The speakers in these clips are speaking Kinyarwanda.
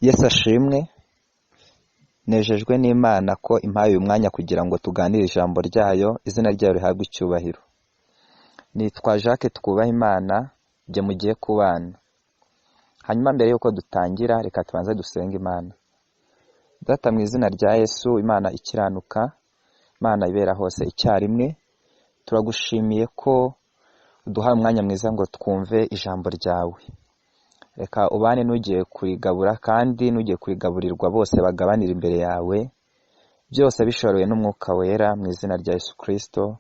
Yesu ashimwe. Nejejwe n'Imana ko impaye uyu mwanya kugira ngo tuganire ijambo ryayo, izina ryayo rihabwe icyubahiro. Nitwa Jacques Twubahimana, jye mugiye kubana. Hanyuma mbere yuko dutangira, reka tubanze dusenga Imana. Data mu izina rya Yesu, Imana ikiranuka, Imana ibera hose icyarimwe, turagushimiye ko uduhaye umwanya mwiza ngo twumve ijambo ryawe. Reka ubane n'ugiye kurigabura kandi n'ugiye kurigaburirwa bose bagabanira imbere yawe, byose bishorowe n'umwuka wera mu izina rya Yesu Kristo.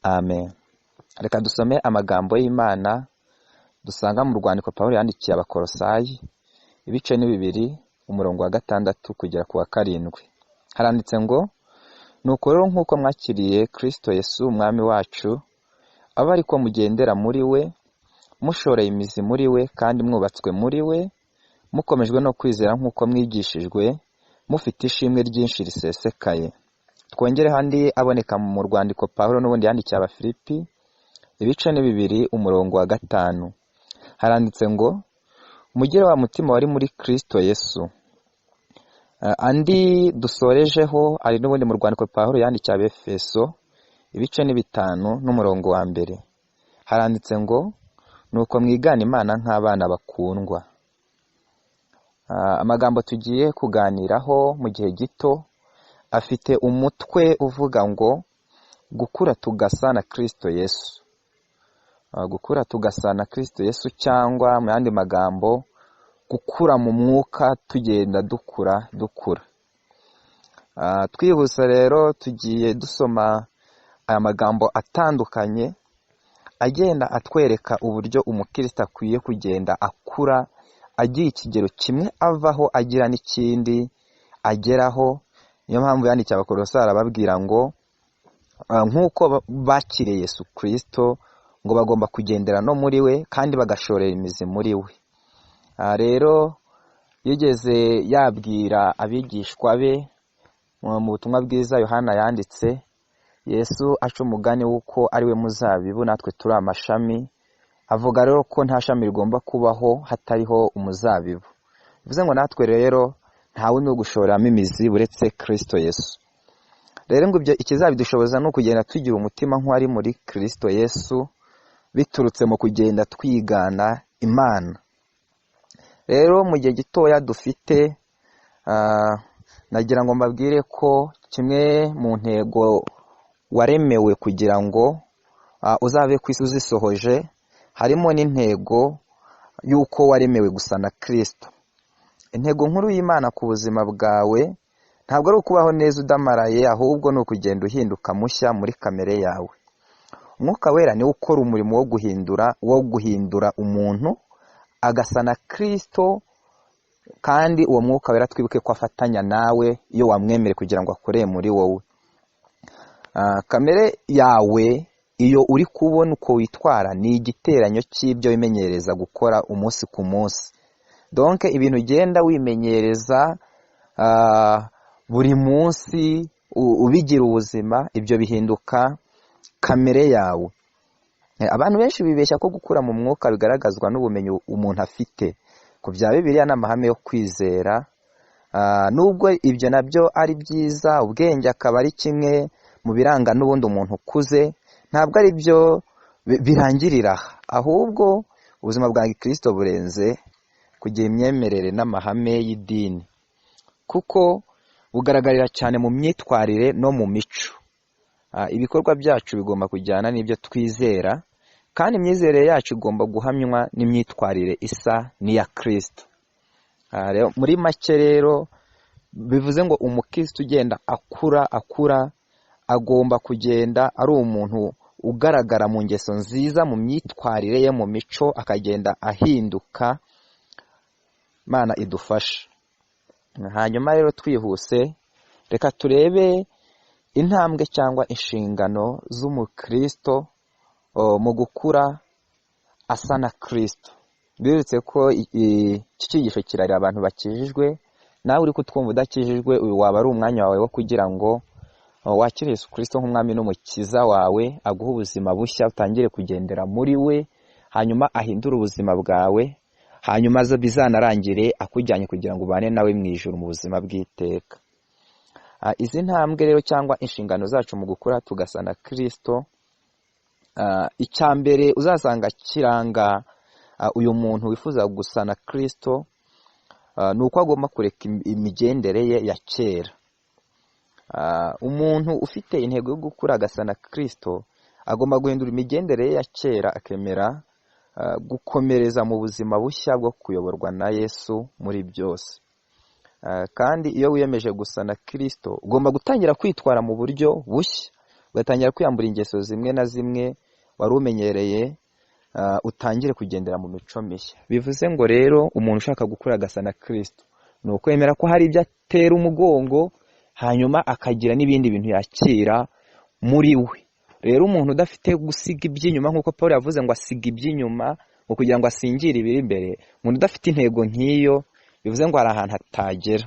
Amen. Reka dusome amagambo y'Imana dusanga mu rwandiko Pawulo yandikiye Abakolosayi, ibice ni 2, umurongo wa 6 kugera ku wa 7. Haranditse ngo, nuko rero nk'uko mwakiriye Kristo Yesu umwami wacu, abe ariko mugendera muri we, mushoreye imizi muri we kandi mwubatswe muri we, mukomejwe no kwizera nk'uko mwigishijwe, mufite ishimwe ryinshi risesekaye. Twongere handi aboneka mu rwandiko Pawulo n'ubundi yandikiye Abafilipi, ibice ni 2, umurongo wa 5. Haranditse ngo, mugire wa mutima wari muri Kristo Yesu. Andi dusorejeho ari n'ubundi mu rwandiko Pawulo yandikiye Abefeso, ibice ni 5 n'umurongo wa 1. Haranditse ngo, nuko mwigana Imana nk'abana bakundwa. Amagambo tugiye kuganiraho mu gihe gito afite umutwe uvuga ngo gukura tugasa na Kristo Yesu. Gukura tugasa na Kristo Yesu, cyangwa mu yandi magambo gukura mu mwuka, tugenda dukura. Twihuse rero tugiye dusoma aya magambo atandukanye agenda atwereka uburyo umukristo akwiye kugenda akura, agira ikigero kimwe avaho agira n'ikindi ageraho. Niyo mpamvu yandikiye Abakolosayi arababwira ngo nk'uko bakiriye Yesu Kristo, ngo bagomba kugendera no muri we kandi bagashorera imizi muri we. Rero yigeze yabwira abigishwa be mu butumwa bwiza Yohana yanditse, Yesu aca umugani w'uko ari we muzabibu natwe turi amashami. Avuga rero ko nta shami rigomba kubaho hatariho umuzabibu. Bivuze ngo natwe rero nta wundi wo gushoramo imizi buretse Kristo Yesu. Rero ngo ibyo ikizabidushoboza no kugenda tugira umutima nk'uwari muri Kristo Yesu, biturutse mu kugenda twigana Imana. Rero mu gihe gitoya dufite, nagira ngo mbabwire ko kimwe mu ntego waremewe kugira ngo uzabe ku isi uzisohoje, harimo n'intego y'uko waremewe gusa na Kristo. Intego nkuru y'Imana ku buzima bwawe ntabwo ari ukubaho neza udamaraye, ahubwo ni ukugenda uhinduka mushya muri kamere yawe. Umwuka wera niwe ukora umurimo wo guhindura umuntu agasa na Kristo, kandi uwo mwuka wera twibuke ko afatanya nawe iyo wamwemere kugira ngo akore muri wowe. Kamere yawe iyo uri kubona uko witwara ni igiteranyo cy'ibyo wimenyereza gukora umunsi ku munsi. Donc ibintu ugenda wimenyereza buri munsi ubigira ubuzima, ibyo bihinduka kamere yawe. Abantu benshi bibeshya ko gukura mu mwuka bigaragazwa n'ubumenyi umuntu afite ku bya Bibiliya n'amahame yo kwizera. Nubwo ibyo nabyo ari byiza, ubwenge akaba ari kimwe mu biranga n'ubundi umuntu ukuze, ntabwo ari byo birangirira, ahubwo ubuzima bwa Kristo burenze kugira imyemerere n'amahame y'idini, kuko bugaragarira cyane mu myitwarire no mu mico. Ibikorwa byacu bigomba kujyana n'ibyo twizera, kandi imyizerere yacu igomba guhamywa n'imyitwarire isa n'iya Kristo. Muri make rero bivuze ngo umukristo ugenda akura agomba kugenda ari umuntu ugaragara mu ngeso nziza, mu myitwarire ye, mu mico, akagenda ahinduka. Imana idufashe. Hanyuma rero twihuse, reka turebe intambwe cyangwa inshingano z'umukristo mu gukura asa na Kristo. Birutse ko iki cyigisho kirarira abantu bakijijwe. Nawe uri kutwumva udakijijwe, uyu waba ari umwanya wawe wo kugira ngo wakire Yesu Kristo nk'umwami n'umukiza wawe, aguha ubuzima bushya, utangire kugendera muri we, hanyuma ahindure ubuzima bwawe, hanyuma bizanarangire akujyanye kugira ngo ubane nawe mu ijuru mu buzima bw'iteka. Izi ntambwe rero cyangwa inshingano zacu mu gukura tugasa na Kristo, icya mbere uzasanga kiranga uyu muntu wifuza gusa na Kristo ni uko agomba kureka imigendere ye ya kera. Umuntu ufite intego yo gukura agasa na Kristo agomba guhindura imigendere ye ya kera, akemera gukomereza mu buzima bushya bwo kuyoborwa na Yesu muri byose. Kandi iyo wiyemeje gusa na Kristo ugomba gutangira kwitwara mu buryo bushya, ugatangira kwiyambura ingeso zimwe na zimwe wari umenyereye, utangire kugendera mu mico mishya. Bivuze ngo rero umuntu ushaka gukura agasa na Kristo ni ukwemera ko hari ibyo atera umugongo, hanyuma akagira n'ibindi bintu yakira muri we. Rero umuntu udafite gusiga iby'inyuma, nk'uko Paul yavuze ngo asiga iby'inyuma ngo kugira ngo asingire ibiri imbere, umuntu udafite intego nk'iyo bivuze ngo hari ahantu atagera.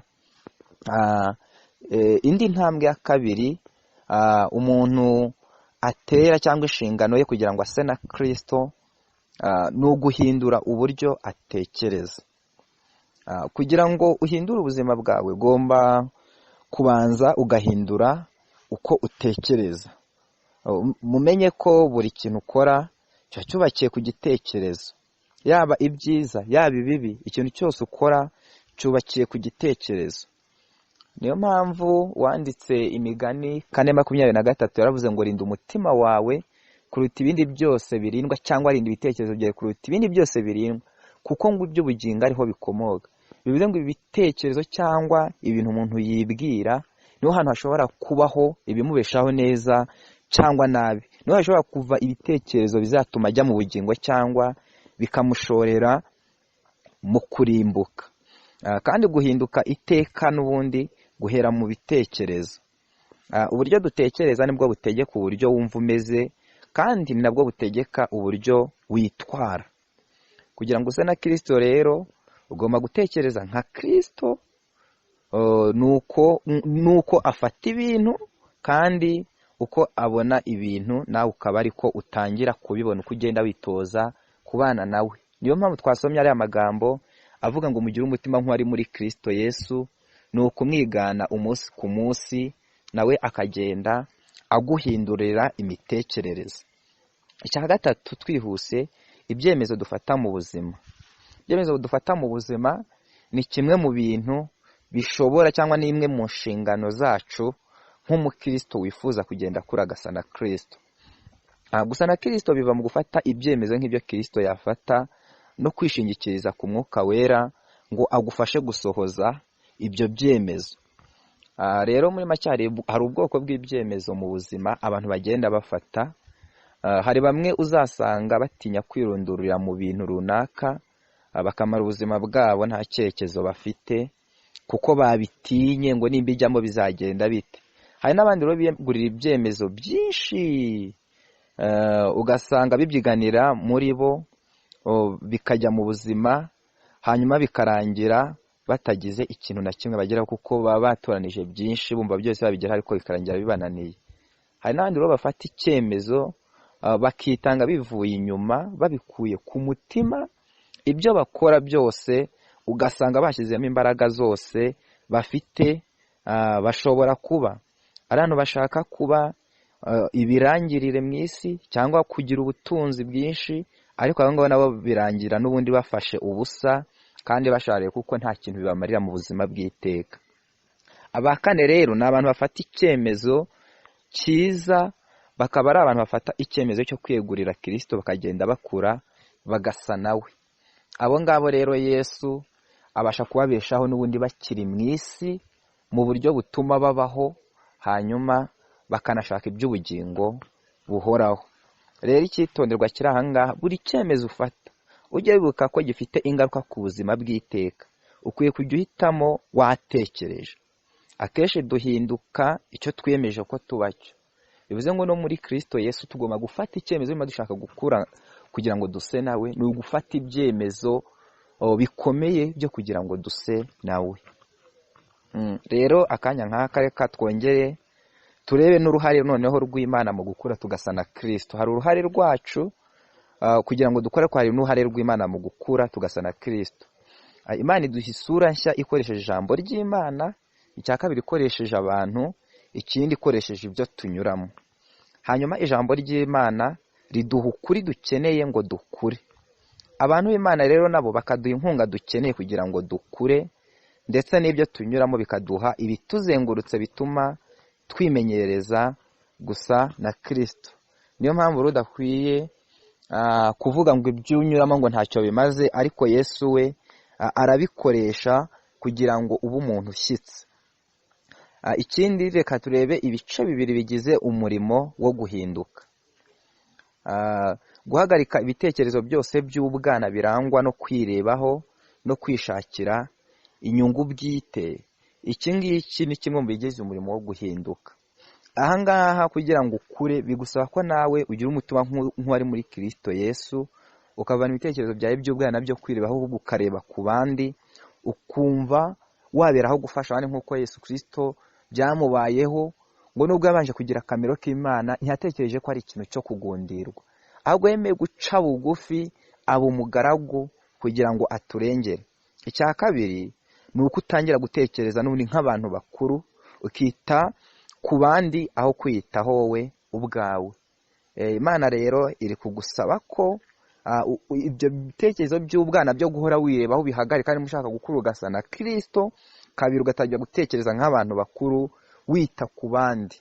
Indi ntambwe ya kabiri umuntu atera cyangwa inshingano ye kugira ngo ase na Kristo ni uguhindura uburyo atekereza. Kugira ngo uhindure ubuzima bwawe ugomba kubanza ugahindura uko utekereza. Mumenye ko buri kintu ukora kiba cyubakiye ku gitekerezo, yaba ibyiza yaba ibibi, ikintu cyose ukora cyubakiye ku gitekerezo. Niyo mpamvu wanditse Imigani 4:23 yaravuze ngo rinda umutima wawe kuruta ibindi byose birindwa, cyangwa rinda ibitekerezo byawe kuruta ibindi byose birindwa, kuko ngo iby'ubugingo ariho bikomoka. Bivuze ngo ibitekerezo cyangwa ibintu umuntu yibwira niho hantu hashobora kubaho ibimubeshaho neza cyangwa nabi, niho hashobora kuva ibitekerezo bizatuma ajya mu bugingo cyangwa bikamushorera mu kurimbuka. Kandi guhinduka iteka n'ubundi guhera mu bitekerezo. Uburyo dutekereza nibwo butegeka uburyo wumva umeze, kandi nabwo butegeka uburyo witwara. Kugira ngo use na Kristo rero ugomba gutekereza nka Kristo, nuko afata ibintu kandi uko abona ibintu nawe ukaba ariko utangira kubibona uko ugenda witoza kubana nawe. Niyo mpamvu twasomye ari amagambo avuga ngo mugire umutima nk'uwari muri Kristo Yesu, ni ukumwigana umunsi ku munsi, nawe akagenda aguhindurira imitekerereze. Icya gatatu twihuse, ibyemezo dufata mu buzima. Ibyemezo dufata mu buzima ni kimwe mu bintu bishobora cyangwa ni imwe mu nshingano zacu nk'umukristo wifuza kugenda akura agasa na Kristo. Gusa na Kristo biva mu gufata ibyemezo nk'ibyo Kristo yafata no kwishingikiriza ku Mwuka Wera ngo agufashe gusohoza ibyo byemezo. Rero muri make hari ubwoko bw'ibyemezo mu buzima abantu bagenda bafata. Hari bamwe uzasanga batinya kwirundurira mu bintu runaka, bakamara ubuzima bwabo nta cyerekezo bafite kuko babitinye ngo nimbijyamo bizagenda bite. Hari n'abandi rero biyegurira ibyemezo byinshi, ugasanga bibyiganira muri bo, bikajya mu buzima, hanyuma bikarangira batagize ikintu na kimwe bageraho kuko baba batoranije byinshi, bumva byose babigera ariko bikarangira bibananiye. Hari n'abandi rero bafata icyemezo bakitanga bivuye inyuma, babikuye ku mutima, ibyo bakora byose ugasanga bashyizemo imbaraga zose bafite. Bashobora kuba abantu bashaka kuba ibirangirire mu isi cyangwa kugira ubutunzi bwinshi, ariko abo ngabo nabo birangira n'ubundi bafashe ubusa kandi bashariye kuko nta kintu bibamarira mu buzima bw'iteka. Abakane rero ni abantu bafata icyemezo cyiza, bakaba ari abantu bafata icyemezo cyo kwiyegurira Kristo bakagenda bakura bagasa nawe. Abo ngabo rero Yesu abasha kubabeshaho n'ubundi bakiri mu isi mu buryo butuma babaho, hanyuma bakanashaka iby'ubugingo buhoraho. Rero icyitonderwa kiri aha ngaha, buri cyemezo ufata ujye wibuka ko gifite ingaruka ku buzima bw'iteka. Ukwiye kujya uhitamo watekereje. Akenshi duhinduka icyo twiyemeje ko tuba cyo. Bivuze ngo no muri Kristo Yesu tugomba gufata icyemezo niba dushaka gukura kugira ngo duse nawe, ni ugufata ibyemezo bikomeye byo kugira ngo duse nawe. Rero akanya nk'aka reka twongere turebe n'uruhare noneho rw'Imana mu gukura tugasa na Kristo. Hari uruhare rwacu kugira ngo dukore ko hari n'uruhare rw'Imana mu gukura tugasa na Kristo. Imana iduha isura nshya ikoresheje ijambo ry'Imana, icya kabiri ikoresheje abantu, ikindi ikoresheje ibyo tunyuramo. Hanyuma ijambo ry'Imana riduha ukuri dukeneye ngo dukure. Abantu b'Imana rero nabo bakaduha inkunga dukeneye kugira ngo dukure, ndetse n'ibyo tunyuramo bikaduha ibituzengurutse bituma twimenyereza gusa na Kristo. Niyo mpamvu rudakwiye kuvuga ngo ibyo unyuramo ngo ntacyo bimaze, ariko Yesu we arabikoresha kugira ngo ube umuntu ushyitse. Ikindi reka turebe ibice bibiri bigize umurimo wo guhinduka. Guhagarika ibitekerezo byose by'ubwana birangwa no kwirebaho no kwishakira inyungu bwite. Iki ngiki ni kimwe mu bigize umurimo wo guhinduka. Aha ngaha kugira ngo ukure bigusaba ko nawe ugira umutima nk'uwari muri Kristo Yesu, ukavana ibitekerezo byawe by'ubwana byo kwirebaho ahubwo ukareba ku bandi, ukumva waberaho gufasha abandi nk'uko Yesu Kristo byamubayeho, ngo nubwo yabanje kugira akamero k'Imana ntiyatekereje ko ari ikintu cyo kugundirwa, ahubwo yemeye guca bugufi aba umugaragu kugira ngo aturengere. Icya kabiri ni uko utangira gutekereza n'ubundi nk'abantu bakuru, ukita ku bandi aho kwiyitaho wowe ubwawe. Imana rero iri kugusaba ko ibyo bitekerezo by'ubwana byo guhora wirebaho bihagarika, kandi mushaka gukura ugasa na Kristo. Kabiri ugatangira gutekereza nk'abantu bakuru, wita ku bandi.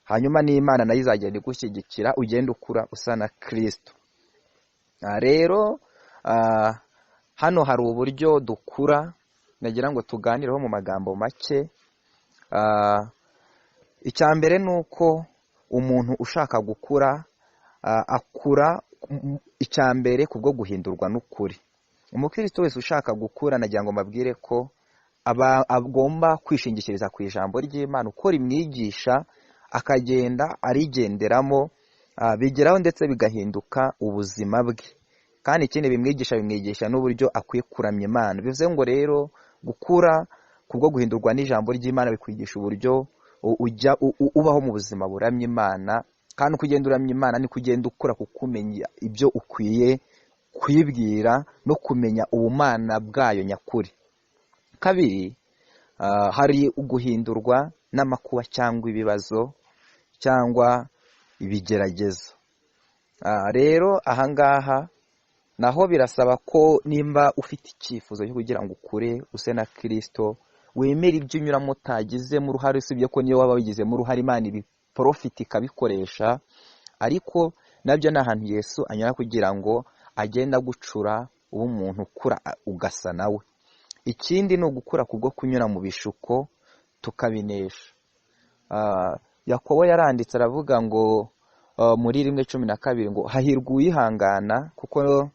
Hanyuma n'Imana nayo izagenda igushyigikira ugenda ukura usa na Kristo. Rero hano hari uburyo dukura nagira ngo tuganireho mu magambo make. Icya mbere ni uko umuntu ushaka gukura akura icya mbere kubwo guhindurwa n'ukuri. Umukristo wese ushaka gukura nagira ngo mbabwire ko agomba kwishingikiriza ku ijambo ry'Imana, uko rimwigisha akagenda arigenderamo, bigeraho ndetse bigahinduka ubuzima bwe. Kandi ikindi bimwigisha n'uburyo akwiye kuramya Imana. Bivuze ngo rero gukura kubwo guhindurwa n'ijambo ry'Imana bikwigisha uburyo ujya ubaho mu buzima buramya Imana, kandi kugenda uramya Imana ni kugenda ukura kukumenya ibyo ukwiye kwibwira no kumenya ubumana bwayo nyakuri. Kabiri, hari uguhindurwa n'amakuba cyangwa ibibazo cyangwa ibigeragezo. Rero ahangaha naho birasaba ko nimba ufite icyifuzo cyo kugira ngo ukure use na Kristo, wemera ibyo unyuramo utagizemo uruhare, usibye ko niyo waba wigizemo uruhare Imana ibiprofiti ikabikoresha, ariko nabyo ni ahantu Yesu anyura kugira ngo agenda gucura uwo umuntu ukura ugasa nawe. Ikindi ni ugukura kubwo kunyura mu bishuko tukabinesha. Yakobo yaranditse aravuga ngo muri 1:12 ngo hahirwa uwihangana kuko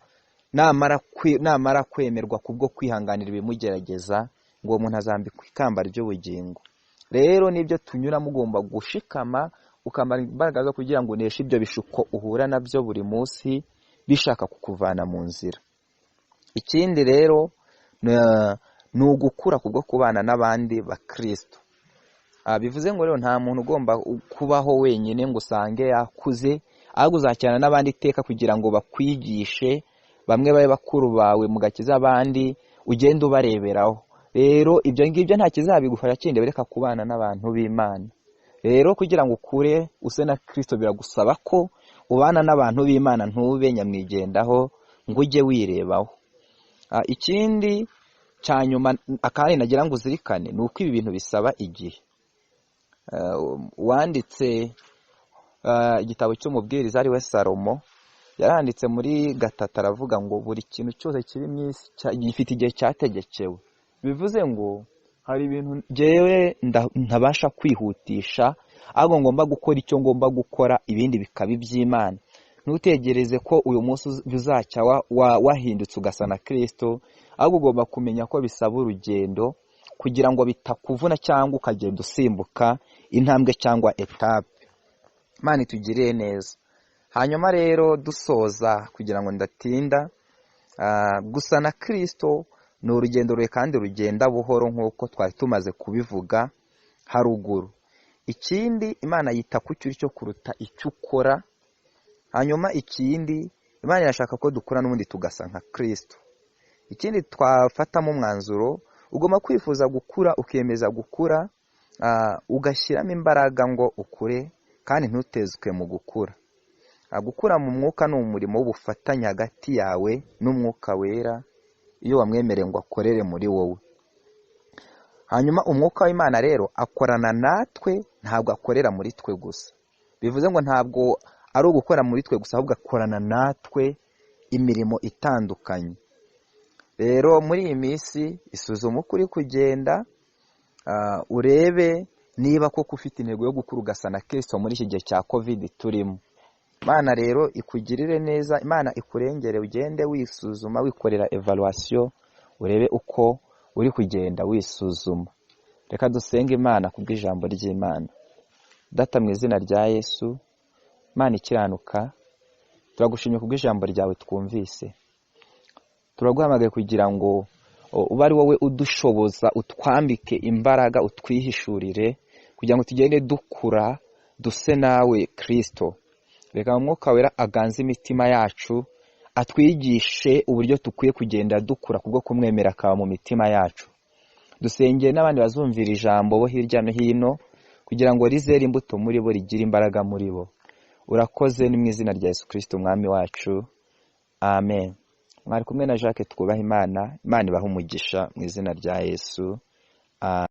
namara kwemerwa kubwo kwihanganira ibimugerageza ngo uwo muntu azambikwa ikamba ry'ubugingo. Rero nibyo tunyuramo ugomba gushikama ukamara imbaraga zo kugira ngo uneshe ibyo bishuko uhura nabyo buri munsi bishaka kukuvana mu nzira. Ikindi rero ni ugukura kubwo kubana n'abandi ba Kristo. Bivuze ngo rero nta muntu ugomba kubaho wenyine ngo usange yakuze, ahubwo uzacyana n'abandi iteka kugira ngo bakwigishe, bamwe babe bakuru bawe mu gakiza, abandi ugende ubareberaho. Rero ibyo ngibyo nta kizabigufasha kindi bereka kubana n'abantu b'Imana. Rero kugira ngo ukure use na Kristo biragusaba ko ubana n'abantu b'Imana, ntube nyamwigendaho ngo ujye wirebaho. Ikindi cyanyuma akandi nagira ngo uzirikane ni uko ibi bintu bisaba igihe. Wanditse igitabo cy'umubwiriza ari we Salomo yaranditse muri 3 aravuga ngo buri kintu cyose kiri mu isi gifite igihe cyategekewe. Bivuze ngo hari ibintu jewe ntabasha kwihutisha, ahubwo ngomba gukora icyo ngomba gukora, ibindi bikaba iby'Imana. Ntutegereze ko uyu munsi uzacya wahindutse ugasa na Kristo, ahubwo ugomba kumenya ko bisaba urugendo kugira ngo bitakuvuna cyangwa ukagenda usimbuka intambwe cyangwa etape. Imana itugiriye neza. Hanyuma rero dusoza kugira ngo ndatinda, gusa na Kristo ni urugendo rwe kandi rugenda buhoro nk'uko twari tumaze kubivuga haruguru. Ikindi Imana yita ku cyo kuruta icyo ukora. Hanyuma ikindi Imana irashaka ko dukura n'ubundi tugasa nka Kristo. Ikindi twafatamo umwanzuro, ugomba kwifuza gukura, ukemeza gukura, ugashyiramo imbaraga ngo ukure kandi ntutezwe mu gukura. Gukura mu mwuka ni umurimo w'ubufatanye hagati yawe n'umwuka wera, iyo wamwemereye ngo akorere muri wowe. Hanyuma umwuka w'Imana rero akorana natwe, ntabwo akorera muri twe gusa. Bivuze ngo ntabwo ari ugukora muri twe gusa, ahubwo akorana natwe imirimo itandukanye. Rero muri iyi minsi isuzume uko uri kugenda, urebe niba koko ufite intego yo gukura ugasa na Kristo muri iki gihe cya COVID turimo. Imana rero ikugirire neza, Imana ikurengere, ugende wisuzuma, wikorera evaluation, urebe uko uri kugenda wisuzuma. Reka dusenge Imana kubw'ijambo ry'Imana. Data, mu izina rya Yesu, Imana ikiranuka, turagushimye kubw'ijambo ryawe twumvise. Turaguhamagaye kugira ngo ube ari wowe udushoboza, utwambike imbaraga, utwihishurire, kugira ngo tugende dukura duse nawe Kristo. Reka umwuka wera aganze imitima yacu, atwigishe uburyo dukwiye kugenda dukura kubwo kumwemera akaba mu mitima yacu. Dusengeye n'abandi bazumvira ijambo bo hirya no hino, kugira ngo rizere imbuto muri bo, rigire imbaraga muri bo. Urakoze, ni mu izina rya Yesu Kristo umwami wacu, amen. Mwari kumwe na Jacques Twubaha Imana, Imana ibahe umugisha mu izina rya Yesu, amen.